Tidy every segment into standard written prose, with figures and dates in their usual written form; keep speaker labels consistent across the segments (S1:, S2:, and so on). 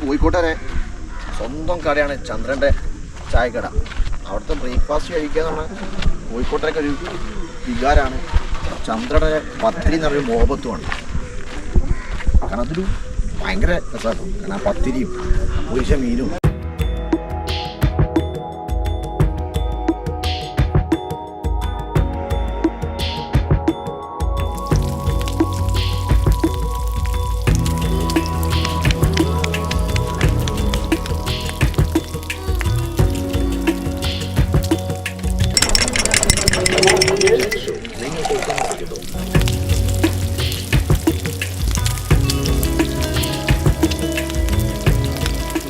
S1: കോഴിക്കോട്ടെ സ്വന്തം കടയാണ് ചന്ദ്രൻ്റെ ചായക്കട. അവിടുത്തെ ബ്രേക്ക്ഫാസ്റ്റ് കഴിക്കുക എന്ന് പറഞ്ഞാൽ കോഴിക്കോട്ടേക്ക് ഒരു വികാരമാണ്. ചന്ദ്രയുടെ പത്തിരി എന്ന് പറയുന്ന മോഹബത്തുമാണ്. കാരണം അതൊരു ഭയങ്കര രസമാണ്. കാരണം ആ പത്തിരിയും പൊരിച്ച മീനും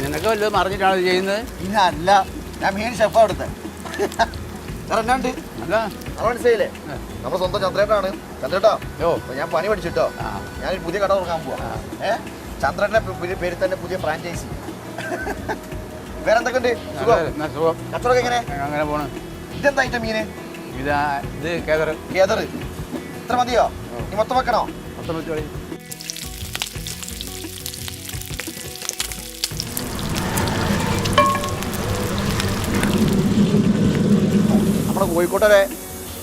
S2: നിനക്ക് വല്ലതും അറിഞ്ഞിട്ടാണ് ചെയ്യുന്നത്?
S1: പിന്നെ അല്ല, ഞാൻ മെയിൻ ഷെഫ് അവിടുത്തെ. എന്നാണ്ട് മനസ്സിലായില്ലേ? നമ്മുടെ സ്വന്തം ചന്ദ്രേട്ടാണ്. ചന്ദ്രേട്ടാ, ഞാൻ പണി പഠിച്ചിട്ടോ. ഞാനൊരു പുതിയ കട തുറക്കാൻ പോവാ. ചന്ദ്രന്റെ പേരിൽ തന്നെ പുതിയ ഫ്രാഞ്ചൈസി. വേറെ എന്തൊക്കെയുണ്ട്? കച്ചവടം എങ്ങനെ
S2: അങ്ങനെ പോണ്?
S1: ഇതെന്താ ഐറ്റം മീന്?
S2: ഇത് കേദർ.
S1: കേദർ ഇത്ര മതിയോ? നീ മൊത്തം വെക്കണോ?
S2: മൊത്തം വെച്ചോളി.
S1: നമ്മുടെ കോഴിക്കോട്ടെ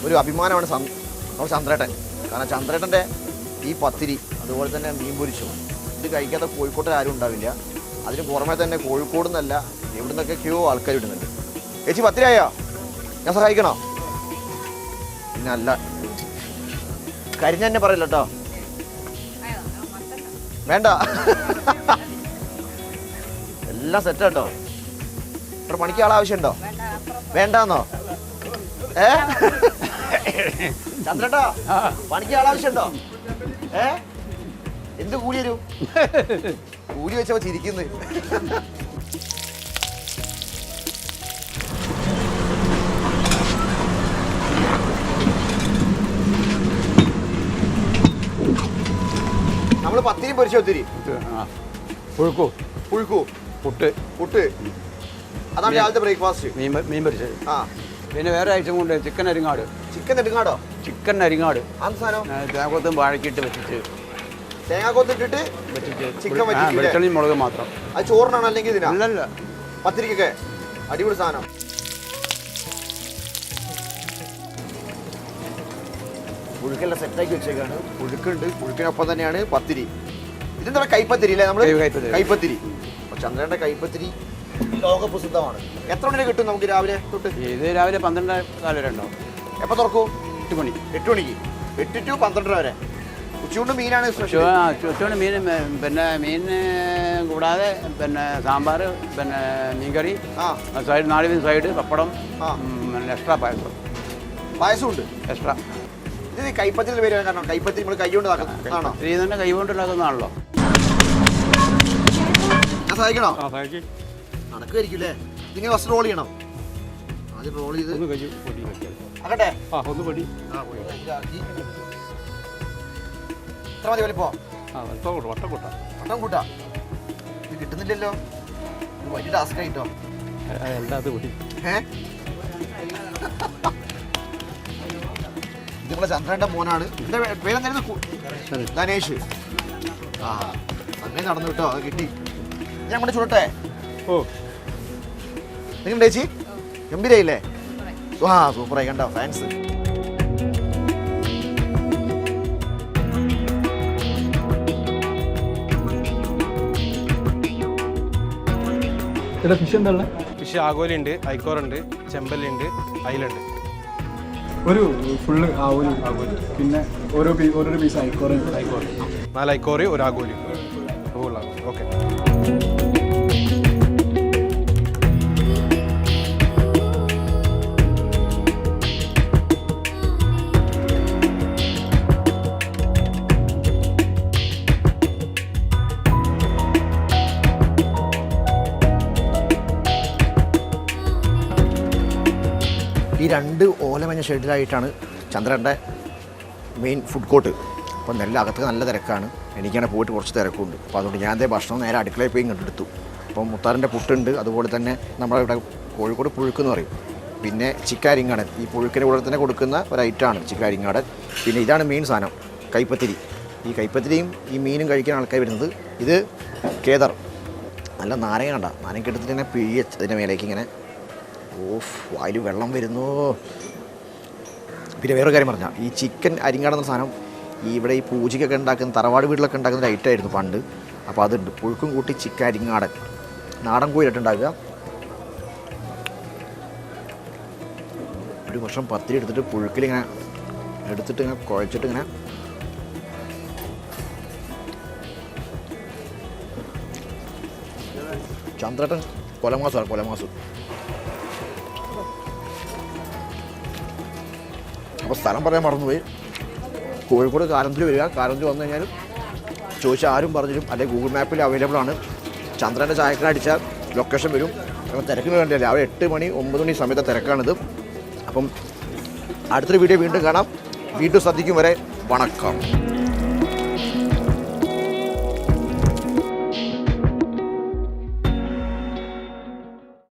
S1: ഒരു അഭിമാനമാണ് നമ്മുടെ ചന്ദ്രേട്ടൻ. കാരണം ചന്ദ്രേട്ടൻ്റെ ഈ പത്തിരി അതുപോലെ തന്നെ മീൻ പൊരിച്ചു ഇത് കഴിക്കാത്ത കോഴിക്കോട്ടെ ആരും ഉണ്ടാവില്ല. അതിന് പുറമെ തന്നെ കോഴിക്കോട് നിന്നല്ല എവിടെ നിന്നൊക്കെയോ ആൾക്കാർ ഇടുന്നുണ്ട്. ചേച്ചി പത്തിരിയായോ? ഞാൻ സഹായിക്കണോ? പിന്നെ അല്ല, കരിഞ്ഞ തന്നെ പറയില്ല കേട്ടോ. വേണ്ട, എല്ലാം സെറ്റ് കേട്ടോ. ഇവിടെ പണിക്ക് ആളാവശ്യമുണ്ടോ? വേണ്ടാന്നോ? ചന്ദ്രേട്ടാ, പണിക്ക് ആളാവശ്യമുണ്ടോ? എന്ത് കൂലി വരും? കൂലി വെച്ചപ്പോ ചിരിക്കുന്നത്. നമ്മള് പത്തിരി പൊരിച്ച ഒത്തിരി
S2: പുഴുക്കു
S1: പുട്ട് അതാണ് രാവിലത്തെ ബ്രേക്ക്ഫാസ്റ്റ്.
S2: മീൻ പൊരിച്ചത്.
S1: ആ,
S2: പിന്നെ വേറെ ഐറ്റം കൊണ്ട് ചിക്കൻ അരിങ്ങാട്.
S1: ചിക്കൻ അരിങ്ങാടോ?
S2: ചിക്കൻ അരിങ്ങാട് തേങ്ങാക്കൊത്തും വാഴക്കിട്ട് വെച്ചിട്ട്
S1: തേങ്ങാക്കൊത്തിട്ടിട്ട് ചിക്കൻ
S2: വെളിച്ചെണ്ണി മുളക് മാത്രം.
S1: അത് ചോറിനാണ് അല്ലെങ്കിൽ ഇതിനാ?
S2: അല്ലല്ല,
S1: പത്തിരിക്കൊക്കെ അടിപൊളി സാധനം. പുഴുക്കെല്ലാം സെറ്റാക്കി വെച്ചേക്കാണ്. പുഴുക്കുണ്ട്, പുഴുക്കിനൊപ്പം തന്നെയാണ് പത്തിരി. ഇതെന്താ കൈപ്പത്തിരി അല്ലേ? നമ്മള് കൈപ്പത്തിരി. ചന്ദ്രന്റെ കൈപ്പത്തിരി ലോകപ്രസിദ്ധമാണ്. എത്ര മണിക്ക് കിട്ടും നമുക്ക് രാവിലെ തൊട്ട്?
S2: ഇത് രാവിലെ 12:15 വരെ ഉണ്ടാവും.
S1: എപ്പോൾ തുറക്കും?
S2: 8 മണി.
S1: 8 മണിക്ക് 8 to 12 വരെ. ഉച്ചയൂണ് മീനാണ് സ്പെഷ്യൽ.
S2: ഉച്ചയൂണ് മീൻ, പിന്നെ മീൻ കൂടാതെ പിന്നെ സാമ്പാർ, പിന്നെ മീൻകറി, സൈഡ് 4 സൈഡ് പപ്പടം, എക്സ്ട്രാ
S1: പായസം ഉണ്ട്
S2: എക്സ്ട്രാ.
S1: ഇത് കൈപ്പത്തിരി പേര് കാരണം കൈപ്പത്തിരി നമ്മൾ കൈ കൊണ്ട് ആണോ?
S2: ഇത് തന്നെ കൈ കൊണ്ട് ഉണ്ടാക്കുന്നതാണല്ലോ.
S1: ഞാൻ സഹായിക്കണോ? നടക്കുമായിരിക്കും. ഇതിന് ഫസ്റ്റ് റോൾ ചെയ്യണം. ആദ്യം റോൾ ചെയ്ത് ആകട്ടെ. എത്ര മതി വലിപ്പോ? വട്ടം കൂട്ടാ. ഇത് കിട്ടുന്നില്ലല്ലോ. വലിയ ടാസ്ക് ആയിട്ടോ. ഇത് നമ്മളെ ചന്ദ്രന്റെ മോനാണ്. എന്റെ പേരെന്തായിരുന്നു? ധനേഷ്. ആ, അങ്ങനെ നടന്നു കിട്ടോ. അത് കിട്ടി. ഞാൻ കൊണ്ട് ചുടട്ടെ? നിങ്ങൾ ചേച്ചി ഗംഭീരയില്ലേ? ആ, സൂപ്പറായി. കണ്ടോ ഫാൻസ്?
S3: ഫിഷ് എന്താ?
S4: ഫിഷ് ആഗോലിയുണ്ട്, ഐക്കോറുണ്ട്, ചെമ്പല്ലുണ്ട്, അയിലുണ്ട്.
S3: ഒരു ഫുള്ള് ആവോലി, പിന്നെ ഓരോ പീസ് ഐക്കോറ്.
S4: 4 ഐക്കോറി, 1 ആഗോലി. ഓക്കെ.
S1: ഈ 2 ഓലമഞ്ഞ ഷെഡിലായിട്ടാണ് ചന്ദ്രൻ്റെ മെയിൻ ഫുഡ് കോർട്ട്. അപ്പോൾ അകത്ത് നല്ല തിരക്കാണ്. എനിക്കാണെങ്കിൽ പോയിട്ട് കുറച്ച് തിരക്കുണ്ട്. അപ്പോൾ അതുകൊണ്ട് ഞാൻ ഭക്ഷണം നേരെ അടുക്കളയിൽ പോയി കണ്ടെടുത്തു. അപ്പം മുത്താറിൻ്റെ പുട്ടുണ്ട്, അതുപോലെ തന്നെ നമ്മളിവിടെ കോഴിക്കോട് പുഴുക്കെന്ന് പറയും. പിന്നെ ചിക്കാരിങ്ങാടൻ, ഈ പുഴുക്കിൻ്റെ കൂടെ തന്നെ കൊടുക്കുന്ന ഒരു ഐറ്റമാണ് ചിക്കാരിങ്ങാടൻ. പിന്നെ ഇതാണ് മെയിൻ സാധനം, കൈപ്പത്തിരി. ഈ കൈപ്പത്തിരിയും ഈ മീനും കഴിക്കുന്ന ആൾക്കാർ വരുന്നത്. ഇത് കേദർ നല്ല നാരങ്ങ കണ്ട, നാരങ്ങ എടുത്തിട്ട് ഇങ്ങനെ പിഴിയ അതിൻ്റെ മേലേക്ക് ഇങ്ങനെ. ഓഫ്, വായിൽ വെള്ളം വരുന്നു. പിന്നെ വേറൊരു കാര്യം പറഞ്ഞാൽ, ഈ ചിക്കൻ അരിങ്ങാടെന്ന സാധനം ഇവിടെ ഈ പൂജയ്ക്കൊക്കെ ഉണ്ടാക്കുന്ന തറവാട് വീട്ടിലൊക്കെ ഉണ്ടാക്കുന്ന ഒരു ഐറ്റമായിരുന്നു പണ്ട്. അപ്പോൾ അതുണ്ട്, പുഴുക്കും കൂട്ടി ചിക്കൻ അരിങ്ങാടൻ, നാടൻ കോഴിയിട്ടുണ്ടാക്കുക. ഒരു വർഷം പത്തിരി എടുത്തിട്ട് പുഴുക്കിലിങ്ങനെ എടുത്തിട്ട് ഇങ്ങനെ കുഴച്ചിട്ട് ഇങ്ങനെ ചന്ദ്രേട്ടൻ കൊലമാസമാണ്, കൊലമാസം. അപ്പോൾ സ്ഥലം പറയാൻ മറന്നുപോയി. കോഴിക്കോട് കാരന്തൂർ വരിക. കാരന്തൂർ വന്നു കഴിഞ്ഞാൽ ചോദിച്ചാൽ ആരും പറഞ്ഞിരും, അല്ലെങ്കിൽ ഗൂഗിൾ മാപ്പിൽ അവൈലബിൾ ആണ്. ചന്ദ്രൻ്റെ ചായക്കട അടിച്ചാൽ ലൊക്കേഷൻ വരും. അപ്പോൾ തിരക്കിന് വേണ്ടിയല്ല, അവിടെ 8 മണി 9 മണി സമയത്തെ തിരക്കാണിത്. അപ്പം അടുത്തൊരു വീഡിയോ വീണ്ടും കാണാം. വീണ്ടും ശ്രദ്ധിക്കും വരെ വണക്കം.